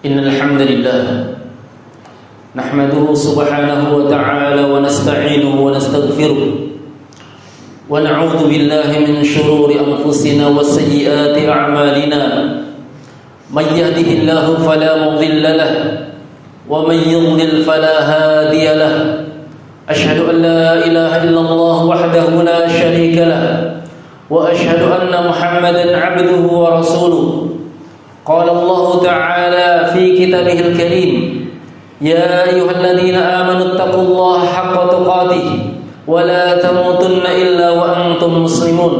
Innal hamdalillah nahmaduhu subhanahu wa ta'ala wa nasta'inuhu wa nastaghfiruh wa na'udzu billahi min shururi anfusina wa sayyiati a'malina may yahdihillahu fala mudilla lahu wa may yudlil fala hadiya lahu ashhadu an la ilaha illallah wahdahu la sharika lahu wa ashhadu anna muhammadan 'abduhu wa rasuluh. قال الله تعالى في كتابه الكريم يا أيها الذين آمنوا اتقوا الله حق تقاته ولا تموتن إلا وأنتم مسلمون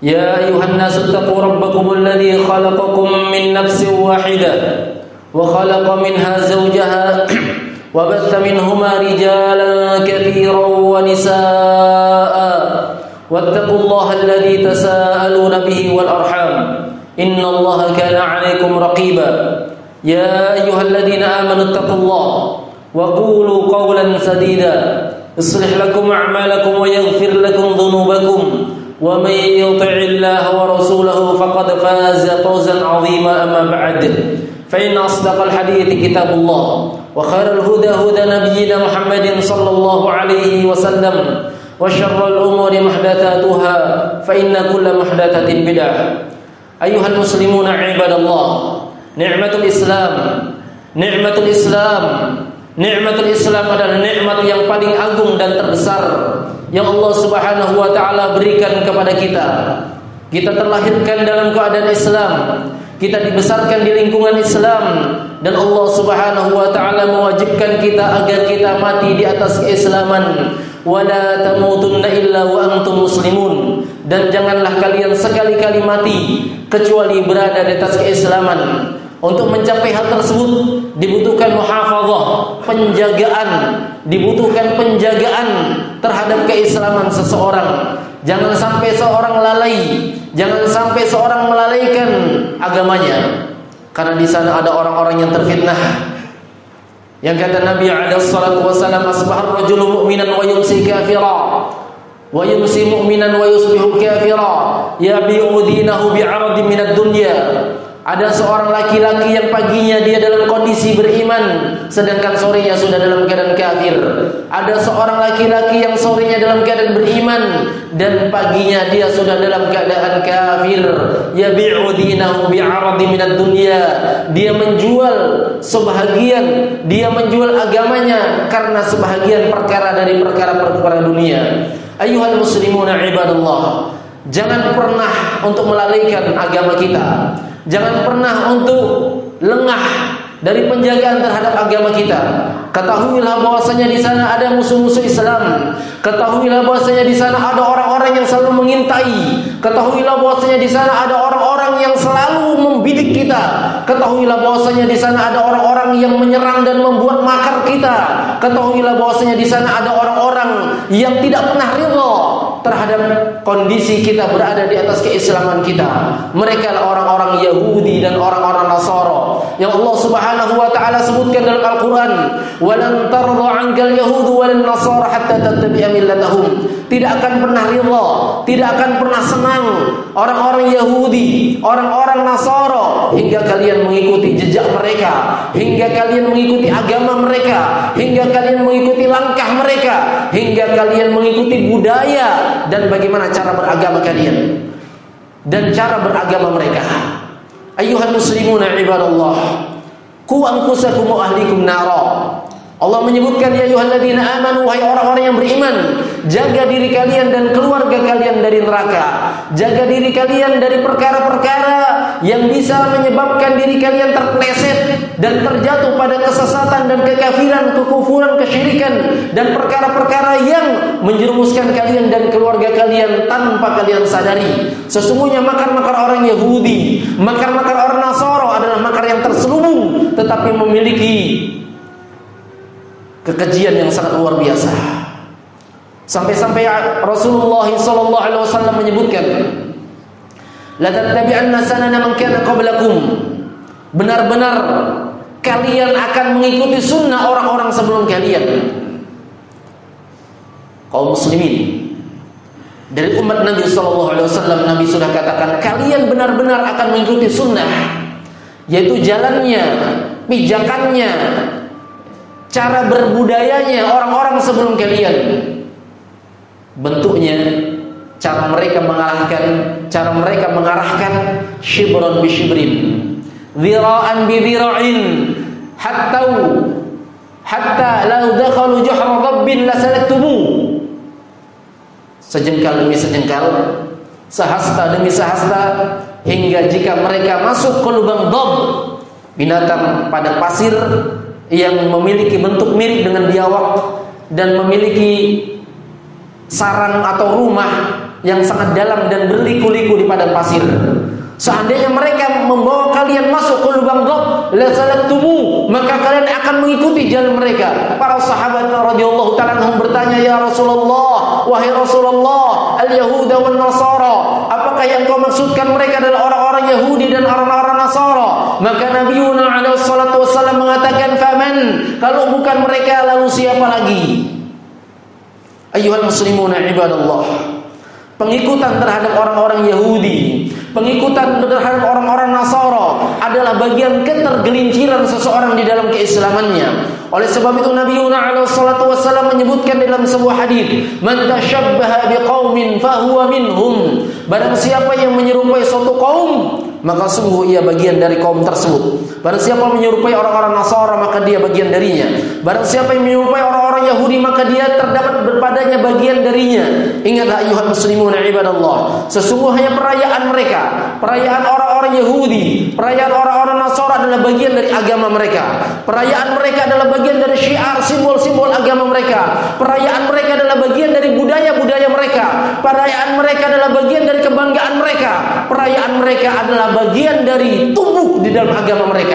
يا أيها الناس اتقوا ربكم الذي خلقكم من نفس واحدة وخلق منها زوجها وبث منهما رجالا كثيرا ونساء واتقوا الله الذي تساءلون به والأرحام إن الله كان عليكم رقيبا يا أيها الذين آمنوا اتقوا الله وقولوا قولا سديدا يصلح لكم أعمالكم ويغفر لكم ذنوبكم ومن يطع الله ورسوله فقد فاز فوزا عظيما. أما بعد فإن أصدق الحديث كتاب الله وخير الهدى هدى نبينا محمد صلى الله عليه وسلم وشر الأمور محدثاتها فإن كل محدثة بدعة. Ayuhal muslimuna ibadallah, nikmatul Islam adalah nikmat yang paling agung dan terbesar yang Allah Subhanahu wa taala berikan kepada kita. Kita terlahirkan dalam keadaan Islam, kita dibesarkan di lingkungan Islam, dan Allah Subhanahu wa taala mewajibkan kita agar kita mati di atas keislaman. Wala tamutunna illa wa antum muslimun, dan janganlah kalian sekali-kali mati kecuali berada di atas keislaman. Untuk mencapai hal tersebut dibutuhkan muhafazah, dibutuhkan penjagaan terhadap keislaman seseorang. Jangan sampai seorang lalai, jangan sampai seorang melalaikan agamanya, karena di sana ada orang-orang yang terfitnah. Yang kata Nabi alaihi salatu wasallam, asbahar rajulu mu'minan wa yumsi kafira wa yumsi mu'minan wa yusbihu kafira yabi'u dinahu bi'aradin minad dunya. Ada seorang laki-laki yang paginya dia dalam kondisi beriman, sedangkan sorenya sudah dalam keadaan kafir. Ada seorang laki-laki yang sorenya dalam keadaan beriman dan paginya dia sudah dalam keadaan kafir. Yabi'u dinahu bi'aradin minad dunya. Dia menjual sebahagian, dia menjual agamanya karena sebahagian perkara dari perkara-perkara dunia. Ayyuhal muslimuna ibadallah, jangan pernah untuk melalaikan agama kita. Jangan pernah untuk lengah dari penjagaan terhadap agama kita. Ketahuilah bahwasanya di sana ada musuh-musuh Islam. Ketahuilah bahwasanya di sana ada orang-orang yang selalu mengintai. Ketahuilah bahwasanya di sana ada orang-orang yang selalu membidik kita. Ketahuilah bahwasanya di sana ada orang-orang yang menyerang dan membuat makar kita. Ketahuilah bahwasanya di sana ada orang-orang yang tidak pernah ridha terhadap kondisi kita berada di atas keislaman kita. Mereka adalah orang-orang Yahudi dan orang-orang Nasara yang Allah Subhanahu wa taala sebutkan dalam Al-Qur'an, "Walan tarda 'ankal yahudu walan nasara hatta tattabi'a millatahum." Tidak akan pernah ridha, tidak akan pernah senang orang-orang Yahudi, orang-orang Nasara hingga kalian mengikuti jejak mereka, hingga kalian mengikuti agama mereka, hingga kalian mengikuti langkah mereka, hingga kalian mengikuti budaya dan bagaimana cara beragama kalian dan cara beragama mereka. Ayyuhal muslimuna ibadallah, qu anfusakum wa ahlikum nara. Allah menyebutkan ya ayyuhalladzina amanu, wahai orang-orang yang beriman, jaga diri kalian dan keluarga kalian dari neraka. Jaga diri kalian dari perkara-perkara yang bisa menyebabkan diri kalian terpleset dan terjatuh pada kesesatan dan kekafiran, kekufuran, kesyirikan, dan perkara-perkara yang menjerumuskan kalian dan keluarga kalian tanpa kalian sadari. Sesungguhnya makar-makar orang Yahudi, makar-makar orang Nasara adalah makar yang terselubung tetapi memiliki kekejian yang sangat luar biasa. Sampai-sampai Rasulullah sallallahu alaihi wasallam menyebutkan, la tattabi'anna sanana man kana qablakum. Benar-benar kalian akan mengikuti sunnah orang-orang sebelum kalian. Kaum muslimin dari umat Nabi sallallahu alaihi wasallam, Nabi sudah katakan kalian benar-benar akan mengikuti sunnah yaitu jalannya, pijakannya, cara berbudayanya orang-orang sebelum kalian. Bentuknya, cara mereka mengarahkan shibran bi shibrin, dhira'an bi dhira'in, hatta law dakhalu juhra rabbin lasalaktumu. Sejengkal demi sejengkal, sehasta demi sehasta, hingga jika mereka masuk ke lubang dhab, binatang pada pasir yang memiliki bentuk mirip dengan biawak dan memiliki sarang atau rumah yang sangat dalam dan berliku-liku di padang pasir. Seandainya mereka membawa kalian masuk ke lubang dhab, la salaktumu, maka kalian akan mengikuti jalan mereka. Para sahabat radhiyallahu ta'ala anhum bertanya, ya Rasulullah, wahai Rasulullah, al-Yahuda wan Nasara, apakah yang kau maksudkan mereka adalah orang-orang Yahudi dan orang-orang Nasara? Maka Nabiuna alaihi salatu wasallam mengatakan, faman, kalau bukan mereka lalu siapa lagi? Ayyuhal muslimuna ibadallah, pengikutan terhadap orang-orang Yahudi, pengikutan terhadap orang-orang Nasara adalah bagian ketergelinciran seseorang di dalam keislamannya. Oleh sebab itu Nabiuna alaihi salatu wasallam menyebutkan dalam sebuah hadis, man tashabbaha biqaumin fahuwa minhum. Barang siapa yang menyerupai suatu kaum, maka sungguh ia bagian dari kaum tersebut. Barang siapa menyerupai orang-orang Nasara, maka dia bagian darinya. Barang siapa yang menyerupai orang-orang Yahudi, maka dia terdapat berpadanya bagian darinya. Ingatlah ayuhal muslimun ibadallah, sesungguhnya perayaan mereka, perayaan orang-orang Yahudi, perayaan orang-orang Nasara adalah bagian dari agama mereka. Perayaan mereka adalah bagian dari syiar, simbol-simbol agama mereka. Perayaan mereka adalah bagian dari budaya-budaya mereka. Perayaan mereka adalah bagian dari kebanggaan mereka. Perayaan mereka adalah bagian dari tubuh di dalam agama mereka.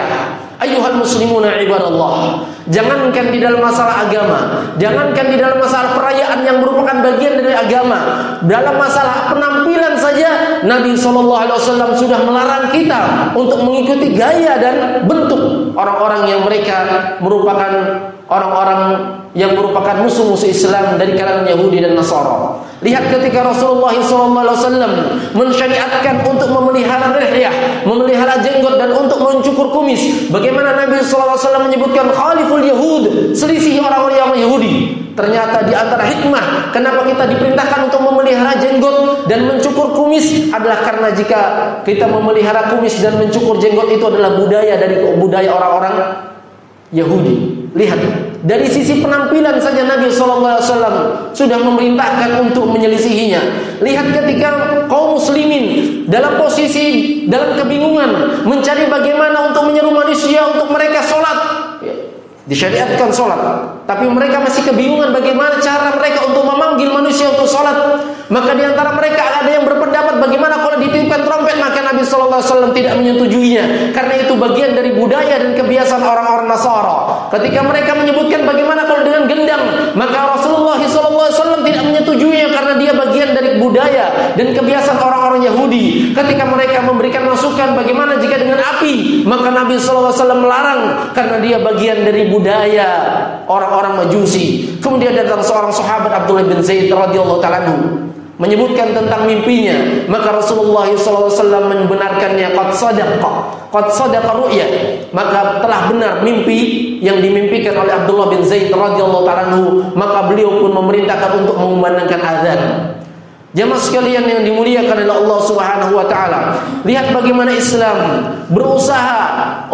Ayuhal muslimuna ibadallah, jangankan di dalam masalah agama, jangankan di dalam masalah perayaan yang merupakan bagian dari agama, dalam masalah penampilan saja Nabi SAW sudah melarang kita untuk mengikuti gaya dan bentuk orang-orang yang mereka merupakan orang-orang yang merupakan musuh-musuh Islam dari kalangan Yahudi dan Nasara. Lihat ketika Rasulullah SAW mensyariatkan untuk memelihara lihyah, memelihara jenggot dan untuk mencukur kumis, bagaimana Nabi SAW menyebutkan khaliful Yahud, selisih orang-orang Yahudi. Ternyata di antara hikmah kenapa kita diperintahkan untuk memelihara jenggot dan mencukur kumis adalah karena jika kita memelihara kumis dan mencukur jenggot itu adalah budaya dari budaya orang-orang Yahudi. Lihat, dari sisi penampilan saja Nabi SAW sudah memerintahkan untuk menyelisihinya. Lihat ketika kaum muslimin dalam posisi, dalam kebingungan mencari bagaimana untuk menyeru manusia untuk mereka sholat, disyariatkan sholat, tapi mereka masih kebingungan bagaimana cara mereka untuk memanggil manusia untuk sholat. Maka di antara mereka ada yang berpendapat bagaimana kalau ditiupkan trompet, maka Nabi SAW tidak menyetujuinya, karena itu bagian dari budaya dan kebiasaan orang-orang Nasara. Ketika mereka menyebutkan bagaimana kalau dengan gendang, maka Rasulullah SAW tidak menyetujuinya karena dia bagian dari budaya dan kebiasaan orang-orang Yahudi. Ketika mereka memberikan masukan bagaimana jika dengan api, maka Nabi SAW melarang karena dia bagian dari budaya orang-orang Majusi. Kemudian datang seorang sahabat Abdullah bin Zaid radhiyallahu ta'ala anhu menyebutkan tentang mimpinya, maka Rasulullah SAW membenarkannya, qad sadaqa ru'ya, maka telah benar mimpi yang dimimpikan oleh Abdullah bin Zaid radhiyallahu ta'ala anhu. Maka beliau pun memerintahkan untuk mengumandangkan azan. Jamaah sekalian yang dimuliakan oleh Allah Subhanahu wa taala, lihat bagaimana Islam berusaha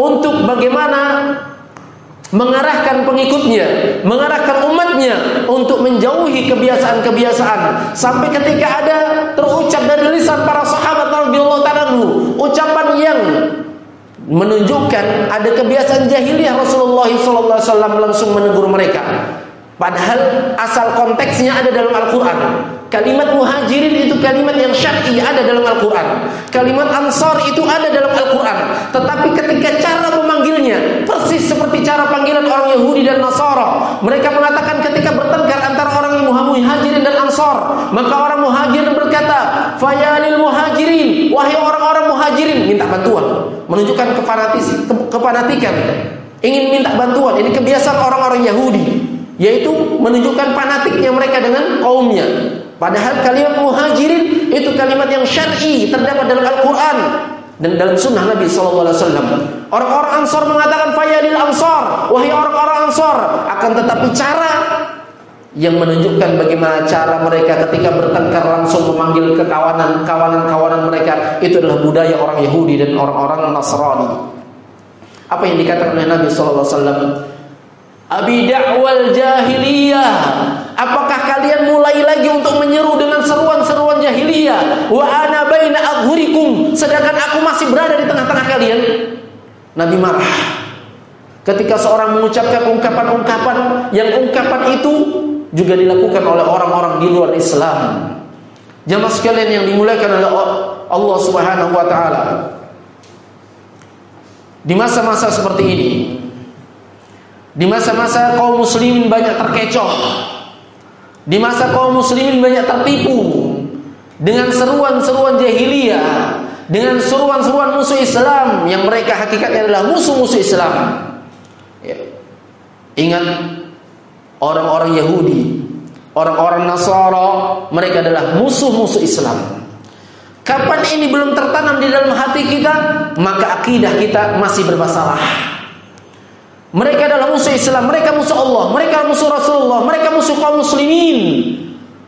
untuk bagaimana mengarahkan pengikutnya, mengarahkan umatnya untuk menjauhi kebiasaan-kebiasaan, sampai ketika ada terucap dari lisan para sahabat radhiyallahu ta'ala anhu ucapan yang menunjukkan ada kebiasaan jahiliyah, Rasulullah SAW langsung menegur mereka. Padahal asal konteksnya ada dalam Al-Quran. Kalimat muhajirin itu kalimat yang syar'i, ada dalam Al-Quran. Kalimat ansar itu ada dalam Al-Quran. Tetapi ketika cara memanggilnya persis seperti cara panggilan orang Yahudi dan Nasara. Mereka mengatakan ketika bertengkar antara orang muhajirin dan ansar, maka orang muhajirin berkata, fayalil muhajirin, wahai orang-orang muhajirin, minta bantuan, menunjukkan kefanatikan, ingin minta bantuan. Ini kebiasaan orang-orang Yahudi, yaitu menunjukkan fanatiknya mereka dengan kaumnya. Padahal kalimat muhajirin itu kalimat yang syar'i, terdapat dalam Al-Quran. Dan dalam sunnah Nabi SAW, orang-orang Ansor mengatakan fayadil Ansor, wahai orang-orang Ansor, akan tetapi cara yang menunjukkan bagaimana cara mereka ketika bertengkar langsung memanggil ke kawanan mereka, itu adalah budaya orang Yahudi dan orang-orang Nasrani. Apa yang dikatakan oleh Nabi SAW? Abi da'wal jahiliyah, apakah kalian mulai lagi untuk menyeru dengan seruan-seruan jahiliyah? Wa ana baina adhurikum, sedangkan aku masih berada di tengah-tengah kalian. Nabi marah ketika seorang mengucapkan ungkapan-ungkapan yang ungkapan itu juga dilakukan oleh orang-orang di luar Islam. Jamaah sekalian yang dimuliakan oleh Allah Subhanahu wa taala, di masa-masa seperti ini, di masa-masa kaum muslimin banyak terkecoh, di masa kaum muslimin banyak tertipu dengan seruan-seruan jahiliyah, dengan seruan-seruan musuh Islam yang mereka hakikatnya adalah musuh-musuh Islam. Ya. Ingat, orang-orang Yahudi, orang-orang Nasara, mereka adalah musuh-musuh Islam. Kapan ini belum tertanam di dalam hati kita, maka akidah kita masih bermasalah. Mereka adalah musuh Islam, mereka musuh Allah, mereka musuh Rasulullah, mereka musuh kaum muslimin.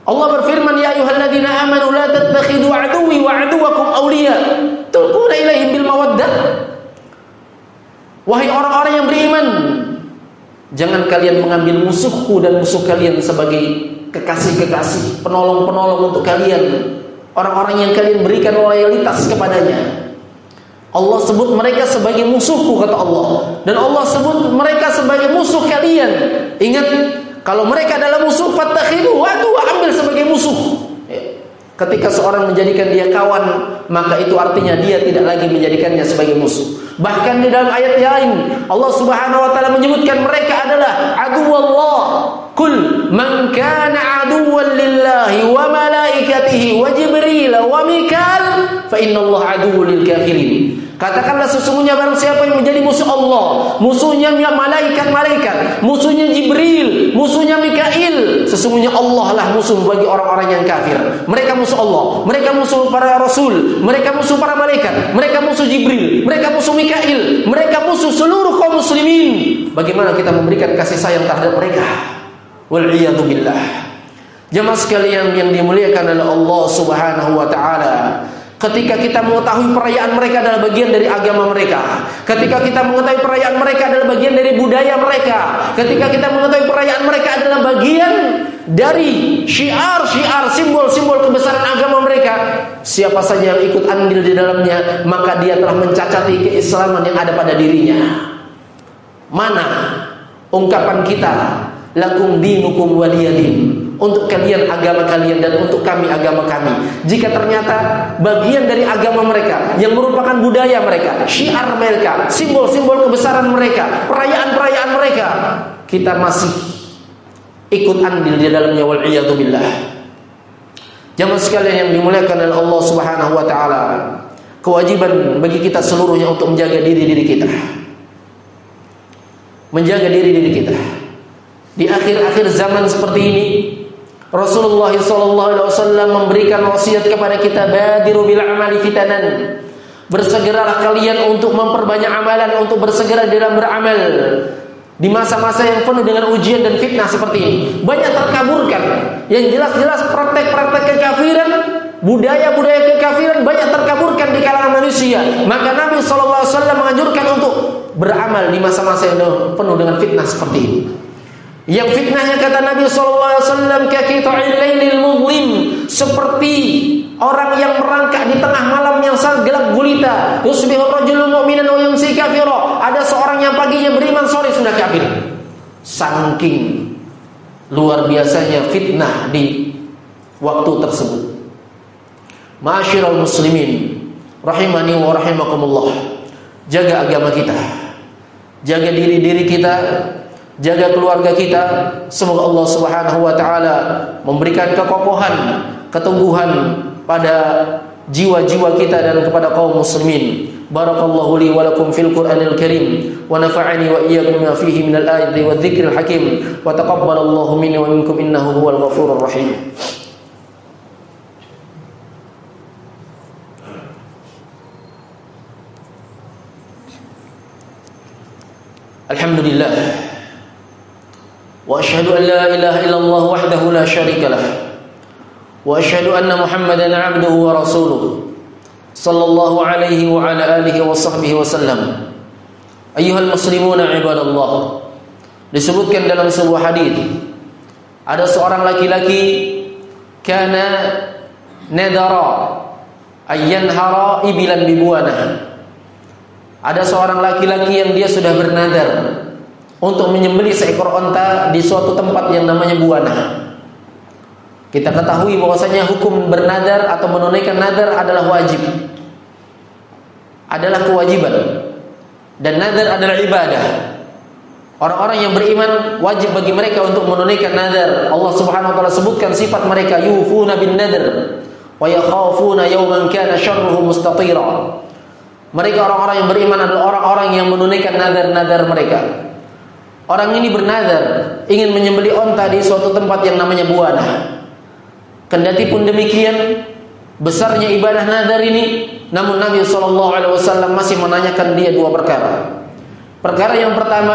Allah berfirman, ya ayyuhalladzina amanu la tattakhidhu aduwwi wa aduwwakum awliya tulquna ilaihim bil mawaddah. Wahai orang-orang yang beriman, jangan kalian mengambil musuhku dan musuh kalian sebagai kekasih-kekasih, penolong-penolong untuk kalian, orang-orang yang kalian berikan loyalitas kepadanya. Allah sebut mereka sebagai musuhku, kata Allah, dan Allah sebut mereka sebagai musuh kalian. Ingat, kalau mereka adalah musuh, fattakhidhu wa ambil sebagai musuh. Ketika seorang menjadikan dia kawan, maka itu artinya dia tidak lagi menjadikannya sebagai musuh. Bahkan di dalam ayat yang lain, Allah Subhanahu wa taala menyebutkan mereka adalah aduwwallah. Kul man kana aduwwan lillahi wa malaikatihi wa jibril wa mikal fa innallaha aduwwul lil kafirin. Katakanlah, sesungguhnya barang siapa yang menjadi musuh Allah, musuhnya malaikat-malaikat, musuhnya Jibril, musuhnya Mikail, sesungguhnya Allah lah musuh bagi orang-orang yang kafir. Mereka musuh Allah, mereka musuh para rasul, mereka musuh para malaikat, mereka musuh Jibril, mereka musuh Mikail, mereka musuh seluruh kaum muslimin. Bagaimana kita memberikan kasih sayang terhadap mereka? Wal'iyadu billah. Jamaah sekalian yang dimuliakan oleh Allah Subhanahu wa taala, ketika kita mengetahui perayaan mereka adalah bagian dari agama mereka, ketika kita mengetahui perayaan mereka adalah bagian dari budaya mereka, ketika kita mengetahui perayaan mereka adalah bagian dari syiar-syiar, simbol-simbol kebesaran agama mereka, siapa saja yang ikut andil di dalamnya, maka dia telah mencacati keislaman yang ada pada dirinya. Mana ungkapan kita, lakum dinukum waliyadin, untuk kalian agama kalian dan untuk kami agama kami. Jika ternyata bagian dari agama mereka yang merupakan budaya mereka, syiar mereka, simbol-simbol kebesaran mereka, perayaan-perayaan mereka, kita masih ikut andil di dalamnya, wal'iyadu billah. Jamaah sekalian yang dimuliakan oleh Allah Subhanahu wa taala, kewajiban bagi kita seluruhnya untuk menjaga diri-diri kita. Menjaga diri-diri kita. Di akhir-akhir zaman seperti ini, Rasulullah SAW memberikan wasiat kepada kita, badiru bil amali fitanan. Bersegeralah kalian untuk memperbanyak amalan, untuk bersegera dalam beramal di masa-masa yang penuh dengan ujian dan fitnah seperti ini. Banyak terkaburkan, yang jelas-jelas praktek-praktek kekafiran, budaya-budaya kekafiran banyak terkaburkan di kalangan manusia. Maka Nabi SAW menganjurkan untuk beramal di masa-masa yang penuh dengan fitnah seperti ini. Yang fitnahnya, kata Nabi SAW, kaqita'il lailil mudlim, seperti orang yang merangkak di tengah malam yang sangat gelap gulita. Yusbihur rajulun mu'minan wa yumsi kafira. Ada seorang yang paginya beriman, sore sudah kafir. Saking luar biasanya fitnah di waktu tersebut. Ma'asyiral muslimin rahimani wa rahimakumullah. Jaga agama kita, jaga diri-diri kita, jaga keluarga kita. Semoga Allah Subhanahu wa taala memberikan kekokohan, keteguhan pada jiwa-jiwa kita dan kepada kaum muslimin. Barakallahu li wa lakum fil Qur'anil Karim wa nafa'ani wa iyyakum bima fihi minal ayati wadh dzikril hakim wa taqabbalallahu minni wa minkum innahu huwal ghafurur rahim. Alhamdulillah. Wa asyhadu an la ilaha illallah wahdahu la syarika lah. Wa asyhadu anna Muhammadan 'abduhu wa rasuluh. Sallallahu alaihi wa ala alihi wa sahbihi wa sallam. Ayyuhal muslimuna ibadallah. Disebutkan dalam sebuah hadis, ada seorang laki-laki kana nadara ayyanhara ibilan bibuanah. Ada seorang laki-laki yang dia sudah bernadar untuk menyembelih seekor onta di suatu tempat yang namanya buanah. Kita ketahui bahwasanya hukum bernadar atau menunaikan nadar adalah wajib, adalah kewajiban, dan nadar adalah ibadah. Orang-orang yang beriman wajib bagi mereka untuk menunaikan nadar. Allah Subhanahu wa taala sebutkan sifat mereka, yufuna bin nadar wa yakhafuna yawman kana syarruhu mustatira. Mereka orang-orang yang beriman adalah orang-orang yang menunaikan nadar-nadar mereka. Orang ini bernadar ingin menyembelih onta di suatu tempat yang namanya buanah. Kendati pun demikian besarnya ibadah nadar ini, namun Nabi SAW masih menanyakan dia dua perkara. Perkara yang pertama,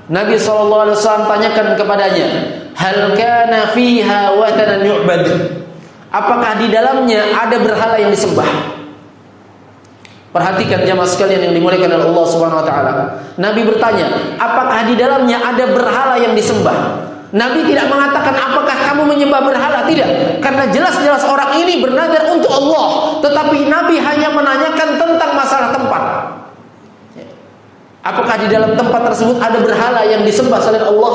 Nabi SAW tanyakan kepadanya, hal kana fiha watanan yu'bad? Apakah di dalamnya ada berhala yang disembah? Perhatikan jamaah sekalian yang dimuliakan oleh Allah Subhanahu wa taala. Nabi bertanya, apakah di dalamnya ada berhala yang disembah? Nabi tidak mengatakan apakah kamu menyembah berhala, tidak. Karena jelas-jelas orang ini bernadar untuk Allah, tetapi Nabi hanya menanyakan tentang masalah tempat. Apakah di dalam tempat tersebut ada berhala yang disembah selain Allah?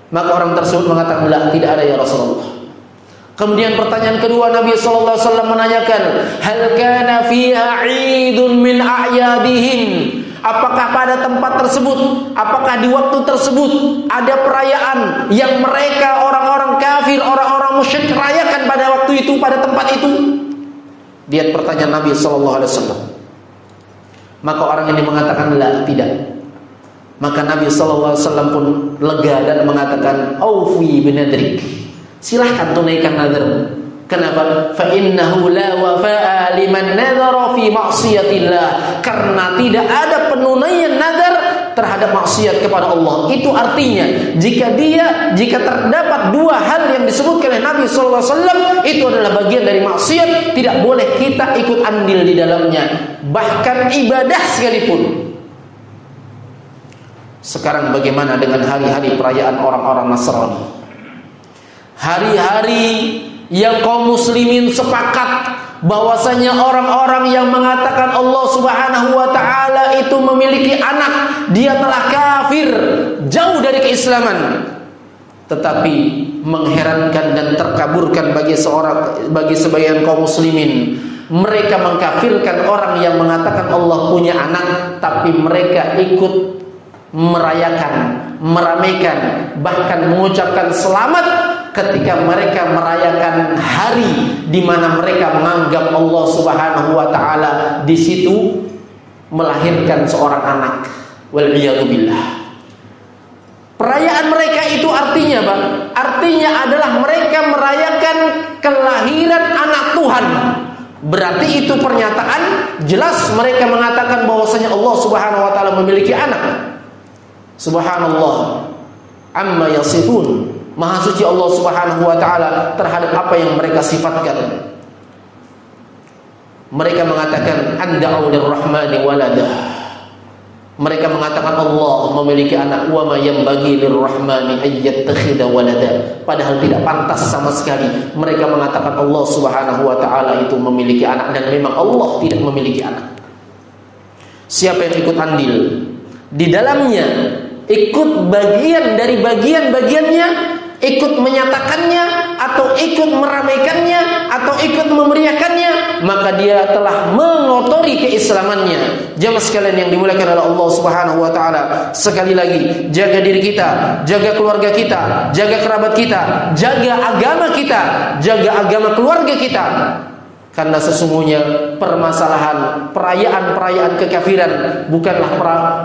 Maka orang tersebut mengatakan, la, tidak ada ya Rasulullah. Kemudian pertanyaan kedua, Nabi SAW menanyakan, hal kana fiha 'idun min a'yadihim? Apakah pada tempat tersebut, apakah di waktu tersebut ada perayaan yang mereka orang-orang kafir, orang-orang musyrik rayakan pada waktu itu, pada tempat itu? Lihat pertanyaan Nabi SAW. Maka orang ini mengatakan, la, tidak. Maka Nabi SAW pun lega dan mengatakan, aufi binadrik, silahkan tunaikan nadarmu. Kenapa? Fa innahu la wafa'a liman nadhara fi ma'siyatillah. Karena tidak ada penunaian nadar terhadap maksiat kepada Allah. Itu artinya jika terdapat dua hal yang disebutkan oleh Nabi sallallahu alaihi wasallam, itu adalah bagian dari maksiat, tidak boleh kita ikut andil di dalamnya, bahkan ibadah sekalipun. Sekarang bagaimana dengan hari-hari perayaan orang-orang Nasrani? Hari-hari yang kaum muslimin sepakat bahwasanya orang-orang yang mengatakan Allah Subhanahu wa taala itu memiliki anak, dia telah kafir, jauh dari keislaman. Tetapi mengherankan dan terkaburkan bagi sebagian kaum muslimin, mereka mengkafirkan orang yang mengatakan Allah punya anak, tapi mereka ikut merayakan, meramaikan, bahkan mengucapkan selamat ketika mereka merayakan hari di mana mereka menganggap Allah Subhanahu wa taala di situ melahirkan seorang anak. Wal-iyadu billah. Perayaan mereka itu artinya apa? Artinya adalah mereka merayakan kelahiran anak Tuhan. Berarti itu pernyataan jelas mereka mengatakan bahwasanya Allah Subhanahu wa taala memiliki anak. Subhanallah amma yasifun. Maha suci Allah Subhanahu wa taala terhadap apa yang mereka sifatkan. Mereka mengatakan anda'u lirrahmani walada. Mereka mengatakan Allah memiliki anak, wa ma yanbaghi lirrahmani ay yattakhidha walada. Padahal tidak pantas sama sekali mereka mengatakan Allah Subhanahu wa taala itu memiliki anak, dan memang Allah tidak memiliki anak. Siapa yang ikut andil di dalamnya, ikut bagian dari bagian-bagiannya, ikut menyatakannya atau ikut meramaikannya atau ikut memeriahkannya, maka dia telah mengotori keislamannya. Jamaah sekalian yang dimuliakan oleh Allah Subhanahu wa taala, sekali lagi jaga diri kita, jaga keluarga kita, jaga kerabat kita, jaga agama kita, jaga agama keluarga kita. Karena sesungguhnya permasalahan perayaan-perayaan kekafiran bukanlah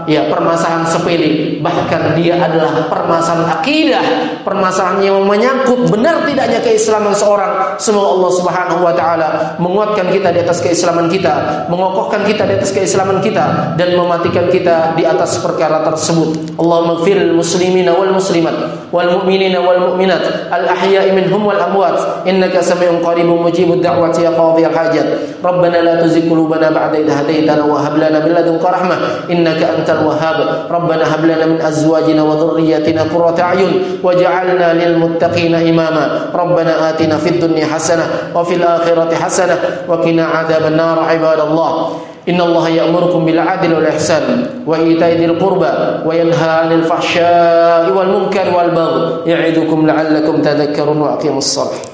permasalahan sepele, bahkan dia adalah permasalahan akidah, permasalahan yang menyangkut benar tidaknya keislaman seorang. Semoga Allah Subhanahu wa taala menguatkan kita di atas keislaman kita, mengokohkan kita di atas keislaman kita, dan mematikan kita di atas perkara tersebut. Allahumma ighfiril muslimina wal muslimat wal mu'minina wal mu'minat al ahya'i minhum wal amwat innaka sami'un qaribun mujibud da'wati ya qadhiyal hajat. Rabbana la tuzigh qulubana ba'da idh hadaytana wa hab lana min ladunka rahmah innaka antal wahhab. Rabbana hab lana min azwajina wa dhurriyyatina qurrata a'yun waj'alna lil muttaqina imama. Rabbana atina fid dunya hasanah wa fil akhirati hasanah wa qina adzaban nar. Ibadallah, innallaha ya'murukum bil 'adli wal ihsan wa ita'i dzil qurba wa yanha 'anil fahsya'i wal munkari wal baghi ya'idukum la'allakum tadhakkarun wa aqimus shalah.